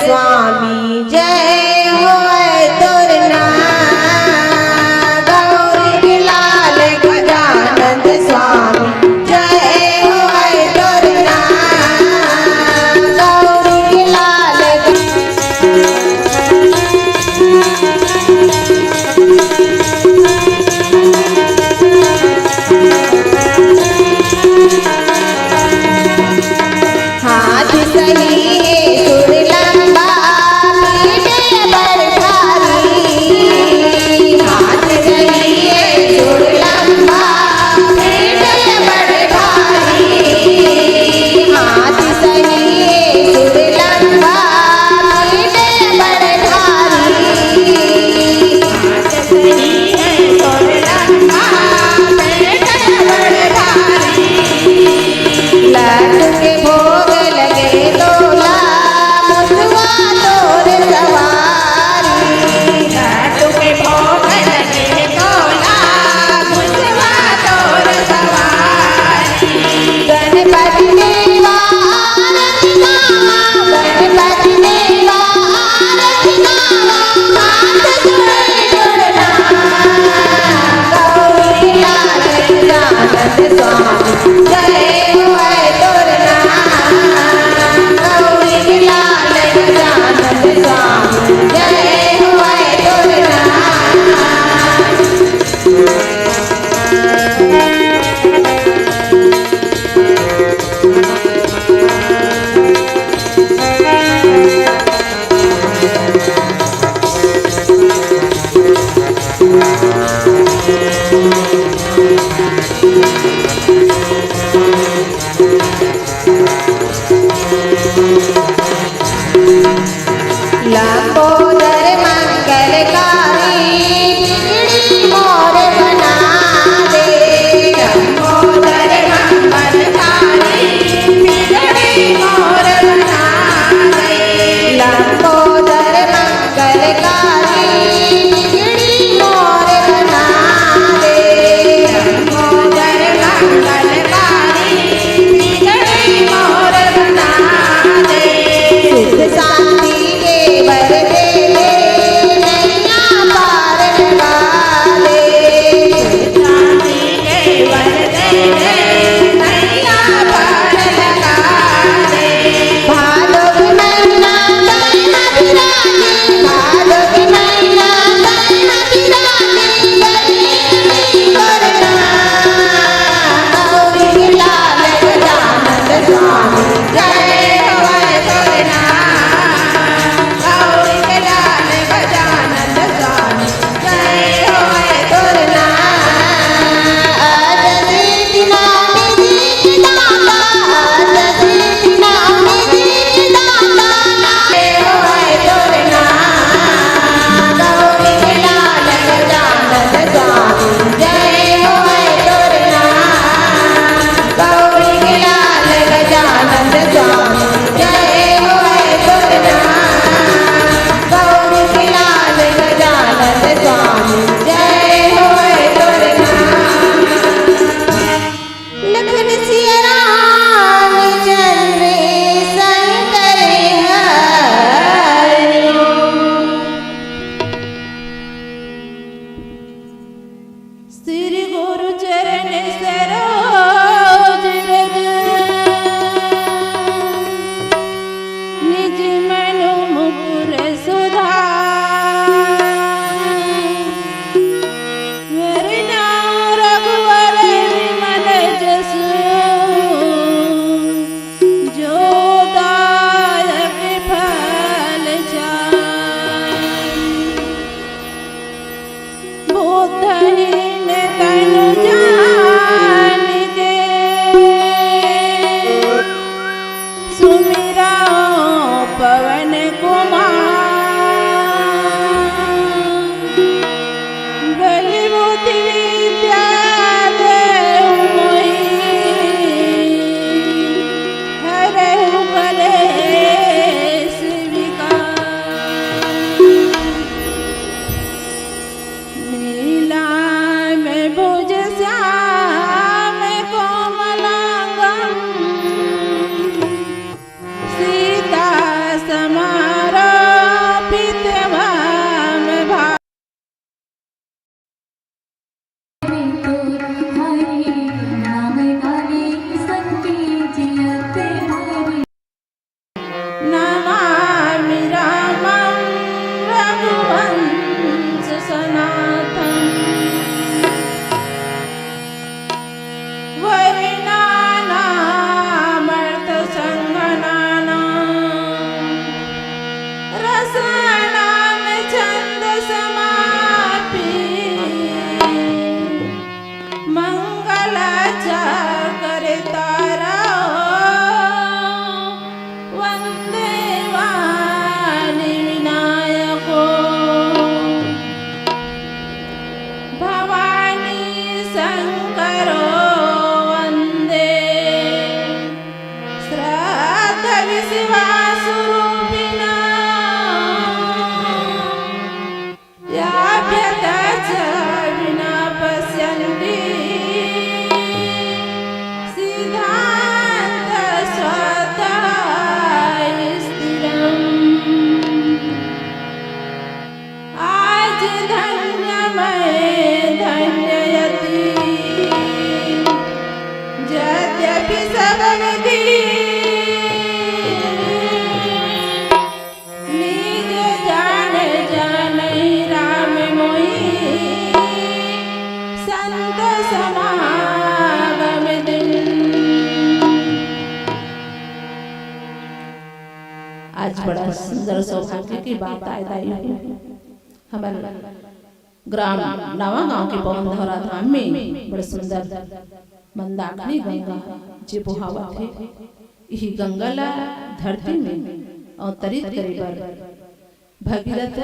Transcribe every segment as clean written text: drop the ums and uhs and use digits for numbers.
स्वामी जय हो तोरना गौरी लाल गजानंद स्वामी जय हो तोरना गौरी लाल हाथ सही पवन रसानाम छंद समापी मंगलाचा करता रहो वंदे वाणी विनायको भवानी शंकरो वंदे श्राद्ध विश्वासरूपिणा याभ्यतच विना पश्यन्ति सिद्धान्त स्वतः स्थिरम् आज धन्यमय धन्ययति यद्यपि सबविधि निज जाने जाने राम मोहि संत समागम दिन। आज बड़ा सुंदर सौभाग्य की बात आई हमारे ग्राम नवा गांव के पवन धरा धाम में बड़े सुंदर मंदाकिनी गंगा जे बहावत है यही गंगा ला धरती में अवतरित करे बर भगीरथ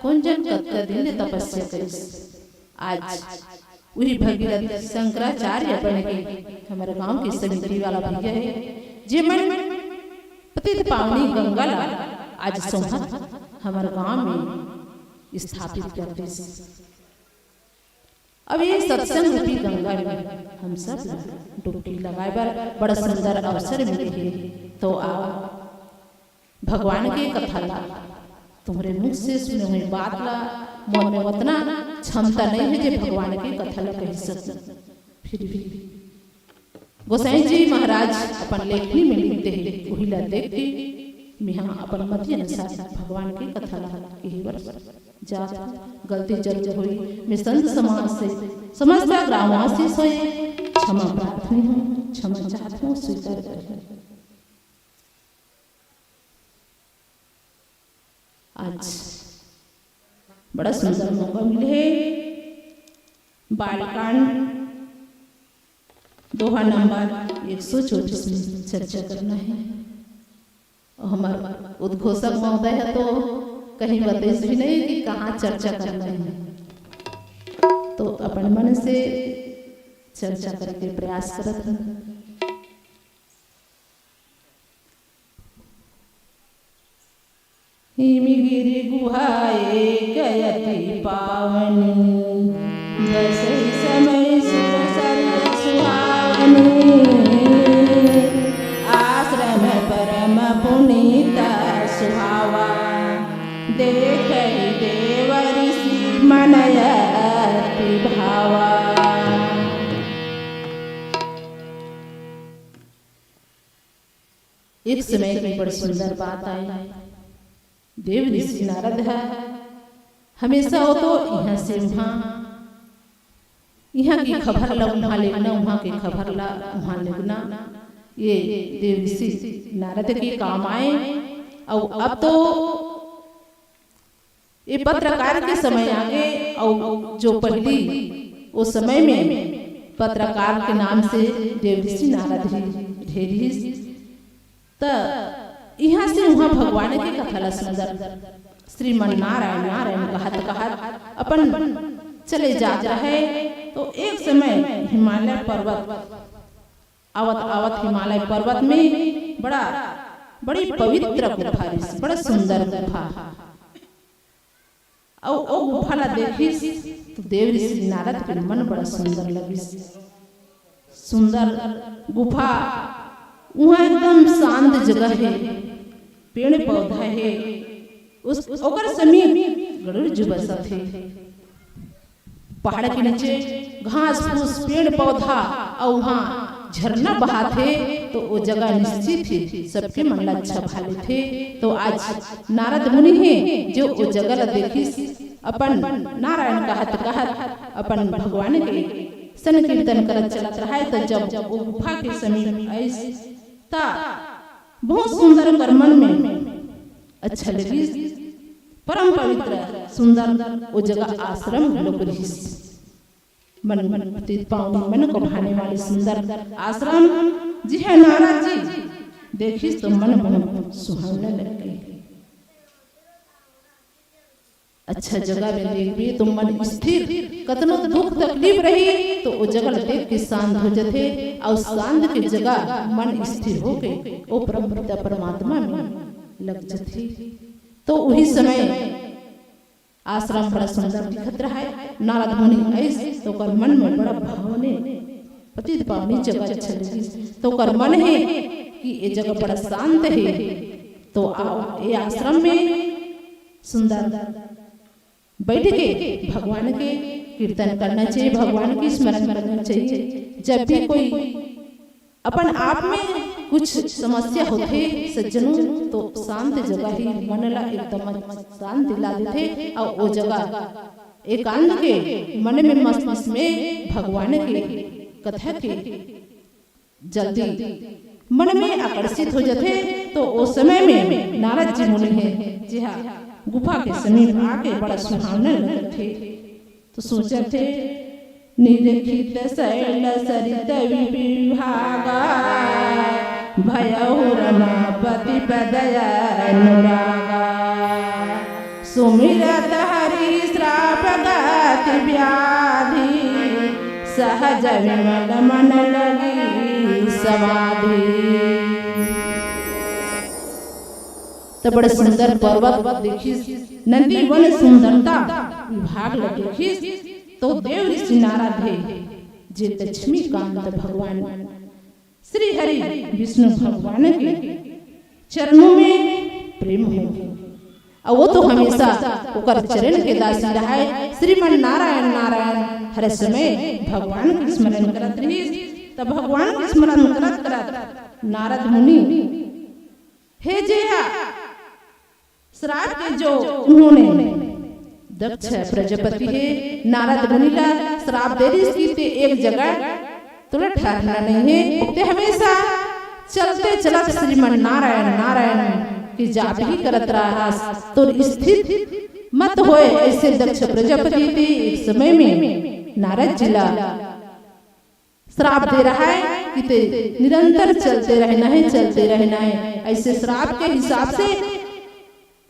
कुंजन कतका दिन तपस्या करिस। आज वही भगीरथ शंकराचार्य अपन के हमारे गांव की समिति वाला भैया है जे मन पतित पावनी गंगा ला आज सोहत हमारे गांव में स्थापित करते हैं। अब ये सत्संग रूपी गंगा में हम सब डुबकी लगाए बार बड़ा सुंदर अवसर मिले है तो आओ भगवान के कथा ला तुम्हारे मुख से सुने हुई बात ला मन में उतना क्षमता नहीं है जो भगवान के कथा ला कह सकते। फिर भी गोसाई जी महाराज अपन लेखनी में लिखते हैं वही ला देख के यहाँ अपन मति अनुसार भगवान की कथा ला यही वर्ष जा गलती जरूर हुई मैं संत समाज से समस्त ग्रामवासी सोए क्षमा प्रार्थनी हूँ क्षमा चाहती हूँ स्वीकार कर। आज बड़ा सुंदर मौका मिले है बालकांड दोहा नंबर 134 में चर्चा करना है। हमारा उद्घोषक महोदय है तो कहीं बताइए भी नहीं कि कहाँ चर्चा करना है तो अपन मन से चर्चा करके प्रयास करत हैं। हिमगिरि गुहाए गयति पावनी जैसे समय सुरसर सुहावनी आश्रम परम पुनीता सुहावा देख देव ऋषि मनयति भावा। एक समय की बड़ी सुंदर बात आई। देव ऋषि नारद है हमेशा हो तो यहाँ से यहाँ की खबर ला वहाँ लिखना वहाँ की खबर ला वहाँ लिखना ये देव ऋषि नारद के काम आए। और अब तो ये पत्रकार के समय आगे और जो पहली वो समय में पत्रकार के नाम से देव ऋषि नारद ढेरी तो यहाँ से वहाँ भगवान की कथा ला सुंदर श्रीमन नारायण नारायण कहत अपन चले जात रहे। तो एक समय हिमालय पर्वत आवत आवत हिमालय पर्वत में बड़ी पवित्र गुफा बड़ा सुंदर गुफा और ओ गुफा ला देखिस तो देव ऋषि नारद के मन बड़ा सुंदर लगिस। सुंदर गुफा वहाँ एकदम शांत जगह है पेड़ पौधा है उस ओकर समीप गरुड़ जी बसत है। पहाड़ के नीचे घास फूस पेड़ पौधा और वहाँ झरना बहाते तो वो जगह निश्चित थी सबके मन ला अच्छा भाले थे। तो आज नारद मुनि है जो वो जगह देखी अपन नारायण कहत अपन भगवान के सन कीर्तन करत चलत रहा। तो जब वो गुफा के समीप ऐसा बहुत सुंदर कर मन में अच्छा लगी परम पवित्र सुंदर वो जगह आश्रम लोग रहिस। मन पावनी मन को भाने वाले सुंदर आश्रम जी है नारद जी। देखिस तो मन बहुत सुहावने लगे। अच्छा जगह में देखबी तो मन स्थिर, कतनो दुख तकलीफ रही तो वो जगह देख के शांत हो जाते और शांत की जगह मन स्थिर हो गए वो परम पिता परमात्मा में लग जाते। तो वही समय आश्रम बड़ा सुंदर दिखत रहा है। नारद मुनि ऐसे तो कर मन में बड़ा भावने पतित पावनी जगह अच्छा लगी। तो कर मन है कि ये जगह बड़ा शांत है, तो आओ ये आश्रम में सुंदर बैठ के भगवान के कीर्तन करना चाहिए, भगवान की स्मरण करना चाहिए। जब भी कोई अपन आप में कुछ समस्या होते सज्जनों तो शांत जगह ही मन ला एकदम शांत दिला देते और वो जगह एकांत के मन में मस्तिष्क में भगवान के कथा के जल्दी मन में आकर्षित हो जाते। तो उस समय में नारद जी मुनि है जी हाँ गुफा के समीप आके बड़ा सुहावने लगे थे। तो सोचे थे निरखित शैल सरित विभागा भयहु रमापति पदया अनुरागा सुमिरत हरि श्राप गति व्याधि सहज विमल मन लगी समाधि। तो बड़े सुंदर पर्वत देखिस, नंदी वन सुंदरता विभाग देखिस। तो देव ऋषि नारद है जे लक्ष्मीकांत भगवान श्री हरि विष्णु भगवान के चरणों में प्रेम हो और वो तो हमेशा ओकर चरण के दासी रहा है। श्रीमन नारायण नारायण हर समय भगवान के स्मरण करत रही। तब भगवान के स्मरण करत करत नारद मुनि हे जया श्राप के जो उन्होंने दक्ष प्रजापति है नारद मुनि का श्राप दे दी कि एक जगह तुला ठहरना नहीं है, ते हमेशा चलते चलत श्रीमन नारायण नारायण की जाप ही करत रहा। तो स्थित मत होए ऐसे दक्ष प्रजापति थे। एक समय में नारद जिला श्राप दे रहा है कि ते निरंतर चलते रहना है, चलते रहना है। ऐसे श्राप के हिसाब से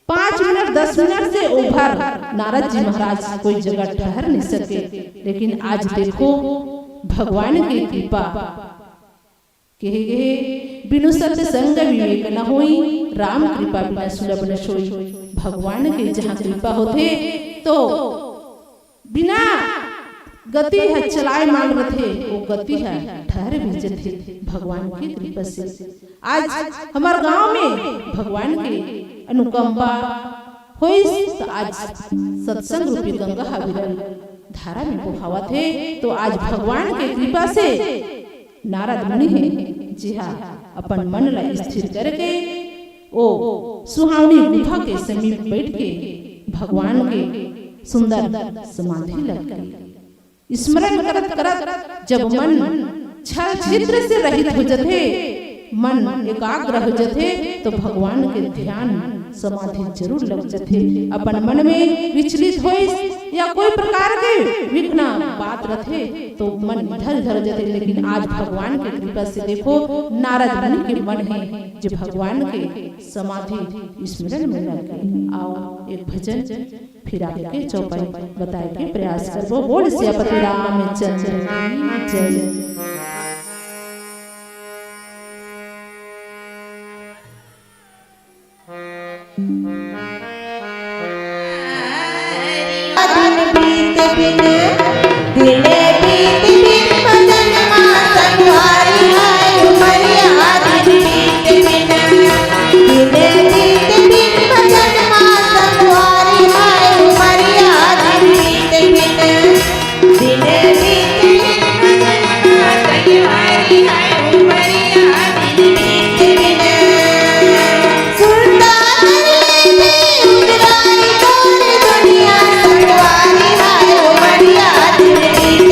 5 मिनट 10 मिनट से ओवर नारद जी महाराज कोई जगह ठहर नहीं सके। लेकिन आज देखो भगवान की कृपा कहे गए बिनु सत्य संग विवेक न होई राम कृपा बिना सुलभ न सोई। भगवान के जहाँ कृपा होते तो बिना गति है चलाए मांग रहे वो गति है ठहर भी जाते भगवान की कृपा से। आज हमारे गांव में भगवान के अनुकंपा होई तो आज सत्संग रूपी गंगा विरल धारा में बहावा थे। तो आज भगवान के कृपा से नारद मुनि है जी हाँ अपन मन ला स्थिर करके वो सुहावनी गुफा के समीप बैठ के भगवान के सुंदर समाधि लग गई। स्मरण करत करत जब मन छल छिद्र से रहित हो जाते, मन एकाग्र हो जाते तो भगवान के ध्यान समाधि जरूर लग जाते। अपन मन में विचलित हो या कोई प्रकार के विघ्न बात रहे तो मन इधर उधर जाते। लेकिन आज भगवान के कृपा से देखो नारद मुनि के मन है जो भगवान के समाधि स्मरण में लग गए। आओ एक भजन फिर आगे के चौपाई बताए के प्रयास करो। बोल सियापति रामचंद्र की जय। दुनिया संगवारी हाय उमरिया दिन बीत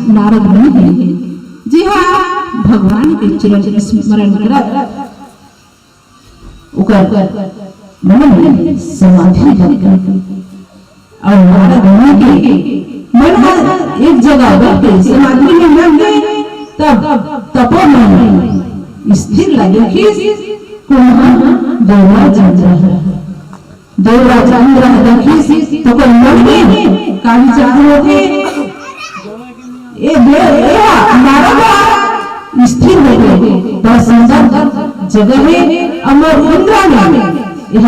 नारद मुनि जी हाँ भगवान के चरण स्मरण करत मन में समाधि लग और नारद मुनि के मन एक जगह बैठे समाधि में लग गए। तब तपोवन स्थिर लगे देवराजेंद्र देखी तो कोई मन में का विचार होते ये नारद स्थिर हो गए। बड़ा सुंदर जगह है अमर इंद्र ने यह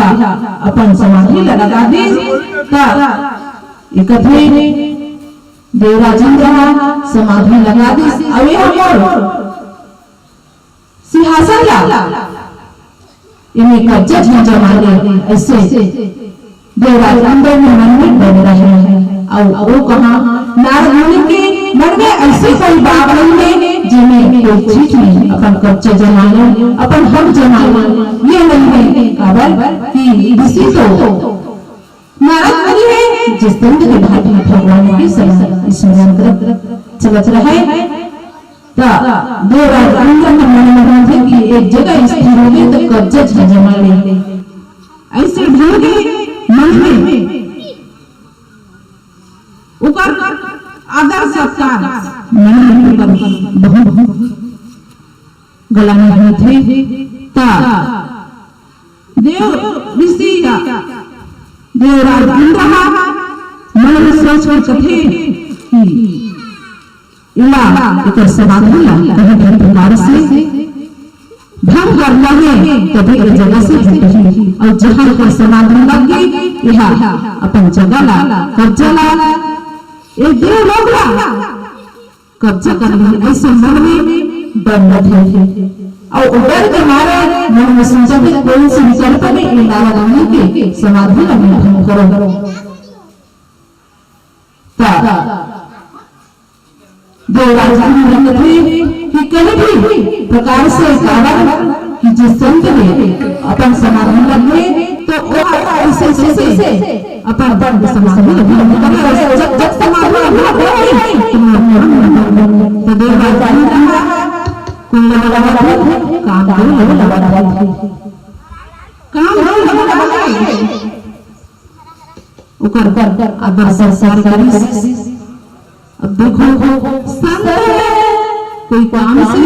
अपन समाधि लगा दी। एकत्रे देवराजेंद्र समाधि लगा दी अब यह सिंहासन ला इन्हें कब्जा जमा ले ऐसे देवराजेंद्र में मन में बन रहे हैं। और वो कहा नारद मुनि के मन में ऐसे कोई बात नहीं है जिन्हें कोई चीज में अपन कब्जा जमा ले अपन हक जमा ले ये नहीं है काबर कि ऋषि तो नारद मुनि है जिस दंड के भाटी भगवान के स्मरण करत चलत रहे। देवराजेंद्र के मन में थे कि एक जगह स्थिर हो गए तो कब्जा जमा ले ऐसे ढंग मन में ऊपर आदर सत्कार बहुत गला में थे। देव ऋषि देवराजेंद्र मन में सोच कर कथे इला समाधि कहीं प्रकार से भंग करना है तभी एक जगह से और जहाँ पर समाधि लग गई यह अपन जगह ला कब्जा ला ये देव लोग कब्जा कर लिए ऐसे मन में डर लगे और डर के मारे मन में सोचा कि कोई से विकल्प नहीं नारद के समाधि भंग करो। देवराजेंद्र थे कि कहीं भी प्रकार से कारण कि जिस संत ने अपन समाधि लगे तो वो ऐसे से अपन समाधि जब जब समाधि तो देवराजेंद्र अब देखो संत कोई काम से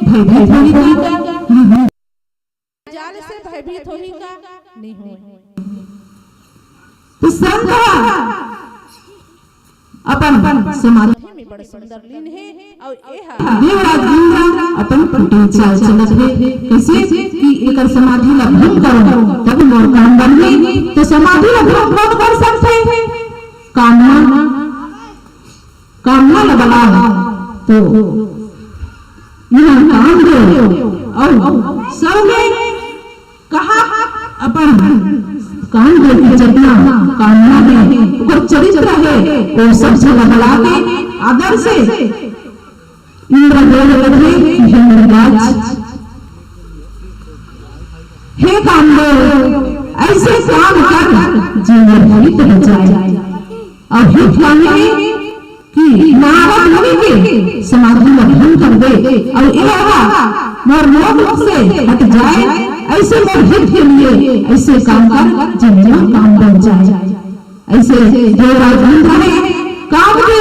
भयभीत होगा जाल से भयभीत होगा नहीं हो तो संत अपन समाधि में बड़ा सुंदर लीन है और देवराजेंद्र अपन कुटिल चाल चलत है कैसे कि एकर समाधि ला भंग करो तब मोर काम बन गई तो समाधि ला भंग कर सकते हैं कामना ला बना तो यह काम दो और सब में कहा अपन काम दो की जितना कामना है और चरित्र है और सब जगह बना के आदर से इंद्र देव हे काम दो ऐसे काम कर जीवन हित हो जाए और हित माने कि नारद मुनि के समाधि में भंग कर दे और यह मोर लोक से हट जाए ऐसे मोर हित के लिए ऐसे काम कर जीवन काम बन जाए। ऐसे देवराजेंद्र ने काम की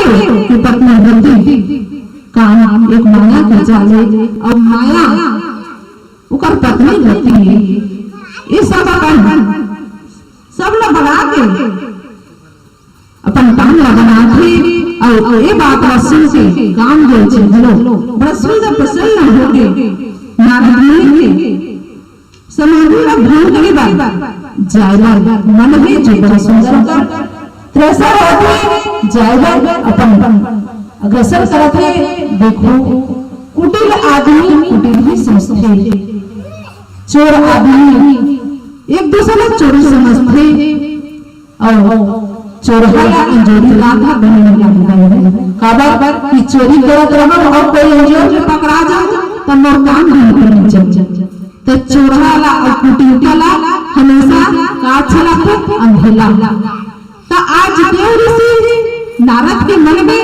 पत्नी बंदी काम एक माया के जाले और माया उकर पत्नी रहती है ये सब लोग बना के अपन काम बना के और ये बात सुन के काम जो चलो बड़ा सुंदर प्रसन्न हो गए नारद मुनि के समाधि ला भंग करे बाद जायला मन में जो बड़ा सुंदर कर त्रसर होते जायला अपन अग्रसर करते देखो कुटिल आदमी कुटिल ही समझते चोर आदमी एक दूसरे चोरी समझते और चोरहा अंजोरी राधा बने लगे काबर की चोरी करत रहो और कोई अंजोर में पकड़ा जाओ तो मोर काम नहीं करनी चाहिए। तो चोरहा ला और कुटीका ला हमेशा का अच्छा लगता अंधेला। तो आज देव ऋषि नारद के मन में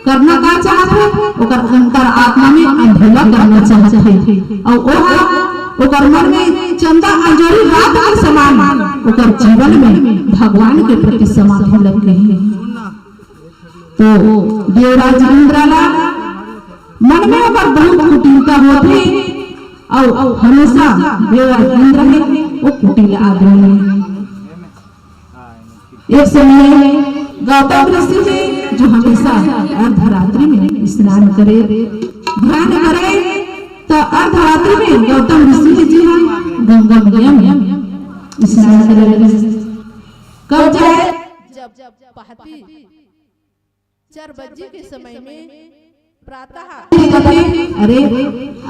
करना का चाहते ओकर अंतर आत्मा में अंधेला करना चाहते और ओकर मन में चंदा अंजोरी रात के समान ओकर जीवन में भगवान के प्रति समाधि लग गई। तो देवराज इंद्रला मन में ओकर बहुत कुटिलता होती और हमेशा देवराज इंद्र में वो कुटिल आदमी। एक समय गौतम ऋषि जी जो हमेशा अर्धरात्रि में स्नान करे ध्यान करे तो अर्धरात्रि में गौतम ऋषि जी गंगा मैया में स्नान करे। कब जाए जब पहती 4 बजे के समय में प्रातः अरे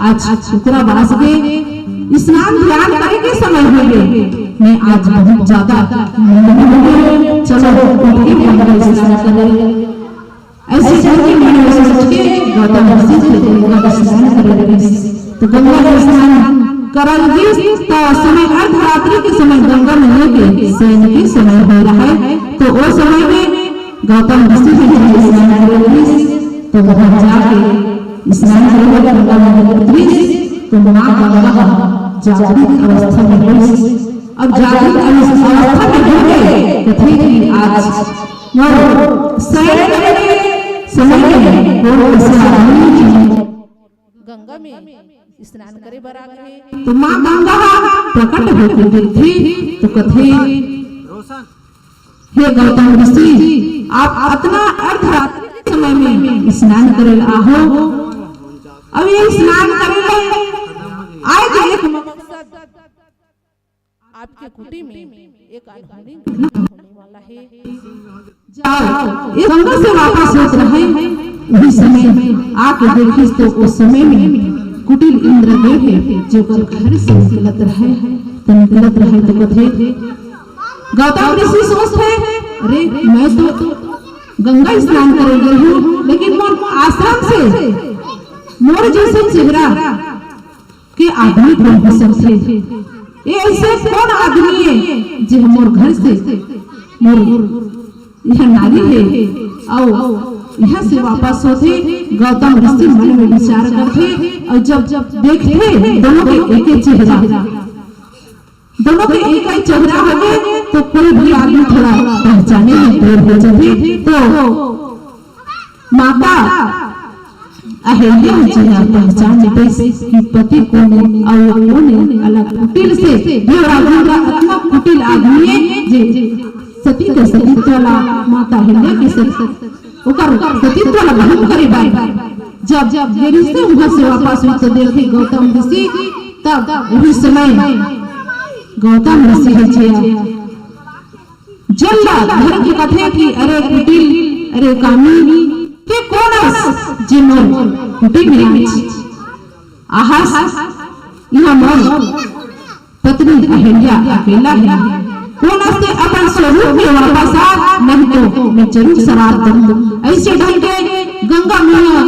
आज शुक्रवार गए स्नान ध्यान करे के समय हो गए मैं आज बहुत ज्यादा चलो स्नान करे ऐसे करके मैंने सोच के गौतम ऋषि से गंगा स्नान करे। तो गंगा स्नान करल तो समय अर्धरात्रि के समय गंगा में लेके शयन के समय हो रहा है। तो वो समय में गौतम ऋषि से स्नान करे तो वहां जाके स्नान करे गंगा में उतरी तो मां गंगा जागृत अवस्था में हुई। अब जागृत अवस्था में हो गए कथी की आज वो शयन के समय में गंगा में स्नान करे बरा गए तो मां गंगा प्रकट होकर थी तो कथे हे गौतम ऋषि आप इतना अर्धरात्रि के समय में स्नान करे आहो। अब ये स्नान करे आज एक मकसद आपके कुटी में एक अनहोनी होने वाला है। जाओ ये गंगा से वापस होत रहे वही समय आके देखिस तो उस समय में कुटिल इंद्रदेव है जो घर से निकलत रहे तो कथे गौतम ऋषि सोचते अरे मैं तो गंगा स्नान करे गई हूँ लेकिन मोर आश्रम से मोर जैसे चेहरा के आदमी कौन हो सकते ये ऐसे कौन आदमी है जो मोर घर से मोर यह नारी है और यहाँ से वापस होते गौतम ऋषि मन में विचार करते और जब देखते दोनों के एक ही चेहरा दोनों के एक ही चेहरा होंगे तो कोई भी आदमी थोड़ा पहचाने में देर हो जाती। तो माता अहिल्या जी पहचान लेते कि पति कौन है और कौन है अलग कुटिल से देवराज इतना कुटिल आदमी है जे सती के सतीत्व वाला माता अहिल्या के सतीत्व वाला बहुत करीब आए। जब ये रिश्ते वहां से वापस हुई तो देखे गौतम ऋषि तब वही समय गौतम ऋषि है जल्ला घर की कथे की अरे कुटिल अरे कामी के कौन जिमोर कुटिल में आहस यहाँ मोर पत्नी अहिल्या अकेला है कौन से अपन स्वरूप में वापस आ नहीं तो मैं जरूर सवार करूं। ऐसे ढंग के गंगा मैया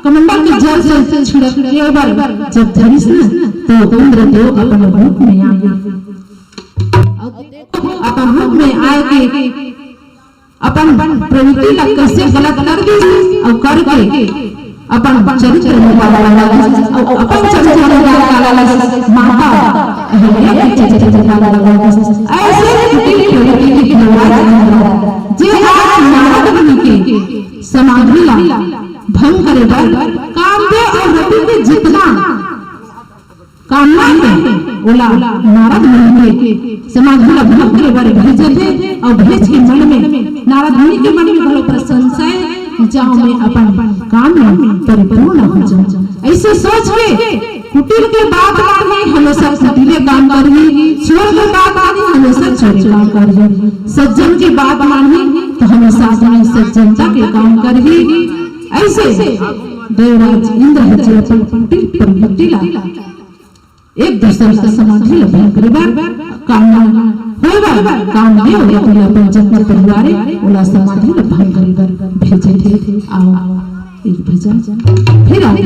कमंडल के जल से छिड़क के बार जब धरिस न तो इंद्रदेव अपन रूप में आ गए अपन रूप में आए के अपन प्रवृत्ति ला कैसे गलत कर दी और करके अपन चरित्र में डाला और अपन चरित्र में डाला माता अहिल्या के चरित्र में डाला ऐसे प्रवृत्ति के जे आज नारद मुनि के समाधि ला भंग करे कामदेव और रति के जितना कामना है ओला नारद मुनि के समाधि ला भंग करे बारे भेजे थे और भेज के मन में नारद मुनि के मन में बहुत प्रसन्नता है जाओ मैं अपन काम में परिपूर्ण हो जाऊं। ऐसे सोच के कुटिल के बात मानी हमेशा कुटिले काम करिए चोर के बात मानी हमेशा चोरी काम करिए सज्जन की बात मानी तो हमेशा सज्जनता के काम करिए। ऐसे देवराज इंद्र जी अपन कुटिल प्रवृत्ति ला एक दूसरे से समाधि ला भंग करे कामना होएगा काम नहीं होगा तो अपन जन्म परिवार ओला समाधि ल भंग करेगा भेजे थे आओ एक भजन फिर आगे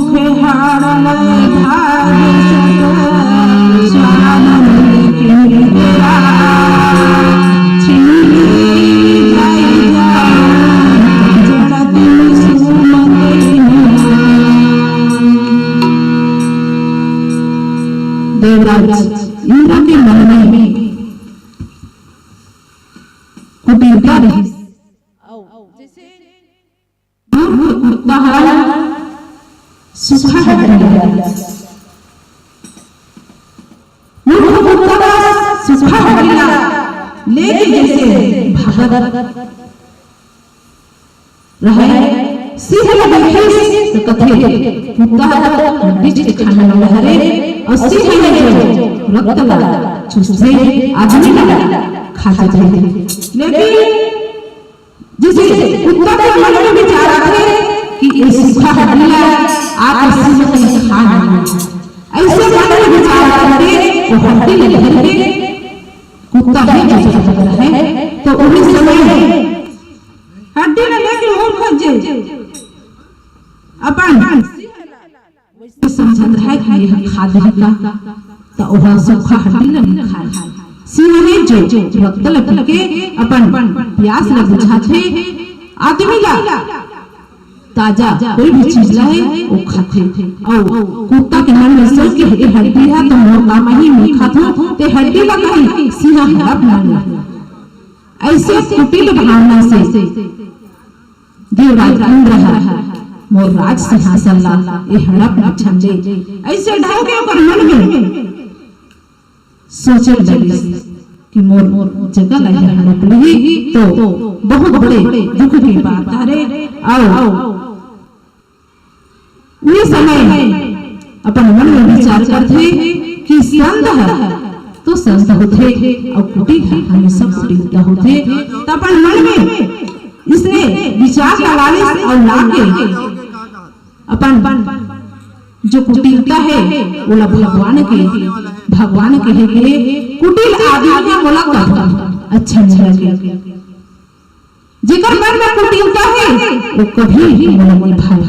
दुख हारल भाग्य सकल स्वामी के तेरा छिनी जाई जड़त देवराज इंद्र के मन में कुटिलता रही सुखा हटिया सुखा हटिया लेके जैसे भागत रहे सिंह लगे तो कथे कुत्ता हड्डी खाने वाला हरे और सिंह ने जो रक्त वाला चूसे आदमी लगा खाते थे लेकिन जैसे कुत्ता के मन में विचार आते कि ये सूखा हड्डियां आप सिंह को खा नहीं ऐसे मन में विचार आते वो हड्डी लेके कुत्ता है जो चलता है तो उन्हीं समय हड्डी लेके और खजे अपन समझ है कि यह खाद्य का तो वह सूखा हड्डी नहीं खाए सिंह ने जो रक्त लगे अपन प्यास लग बुझाते आदमी ला ताजा कोई भी चीज लाए वो खाते और कुत्ता के मन में सोच के ये हड्डी है तो मोर काम ही मैं खाता ते हड्डी ला कहीं सिंह हड़प ना ऐसे कुटिल भावना से देवराज इंद्र मोर राज सिंहासन ला ये हड़प न छंदे ऐसे ढाल के ओकर मन में सोचे लगी कि मोर जगह लगे हड़प लगी तो बहुत बड़े दुख की बात है आओ ये समय अपन मन में विचार करते कि संत है तो संत होते और कुटिल है हम सब कुटिल होते तो अपन मन में इसने विचार लगाने और लाके अपन जो कुटिलता है वो भगवान के है कि कुटिल आदमी के मुलाकात अच्छा नहीं लगे जेकर मन में कुटिलता है वो कभी मन में भाई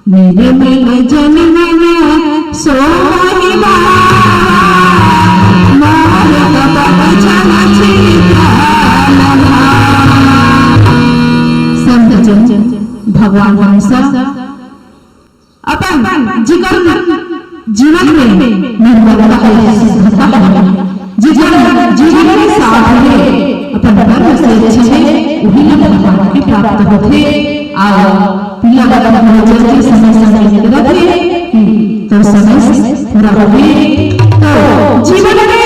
मेरे में जन्म में सोही मार कपट चला छिपा संत जन भगवान हमेशा अपन जीवन में निर्मलता है जीवन में साथ में अपन धर्म से अच्छे वही न भगवान की प्राप्त होते आओ पिला वाला भोजन के समय निकलत है तो समय पूरा हो गए तो जीवन में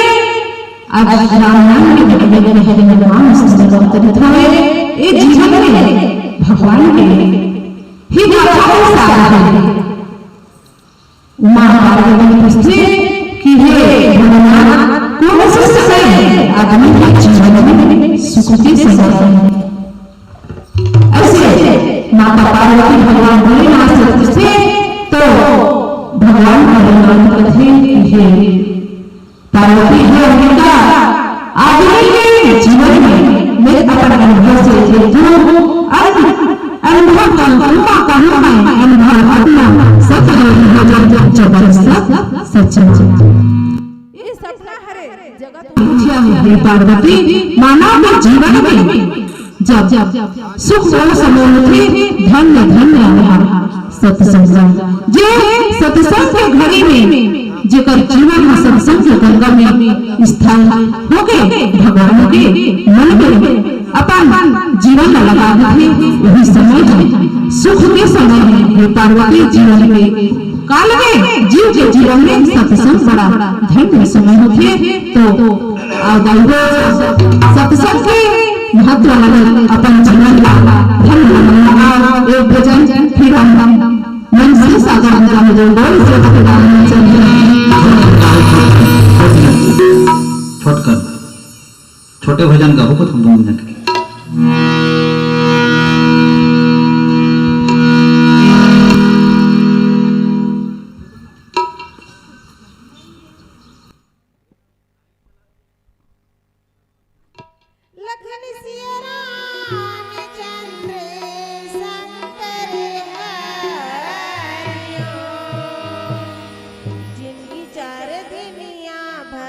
आज राम नाम में भगवान के नाम से अवतरित हुए ये जीवन में भगवान के ही गाथा है उमा पार्वती पूछते कि हे भगवान कौन सा समय आदमी के जीवन में सुख के समय ऐसे माता पार्वती भगवान भोलेनाथ से पूछते तो भगवान भोलेनाथ कहते कि हे पार्वती हे अम्बिका आदमी के जीवन में मैं अपने अनुभव से देखूं अनुभव कहाँ है अनुभव अपना सच ये सपना हरे जगत मिथ्या है पार्वती मानव के जीवन में जब सुख और समृद्धि धन्य धन्य सत्संग जे सत्संग के घड़ी में जेकर जीवन में सत्संग के गंगा में स्थान हो गए भगवान के मन में अपन जीवन लगा थे वही समय सुख के समय में पार्वती जीवन में काल में जीव के जीवन में सत्संग बड़ा धन्य समय होते तो सत्संग के महत्व अपन जीवन धन्य एक भजन फिर हम मन से सागर छोटे भजन गाओ को 2 मिनट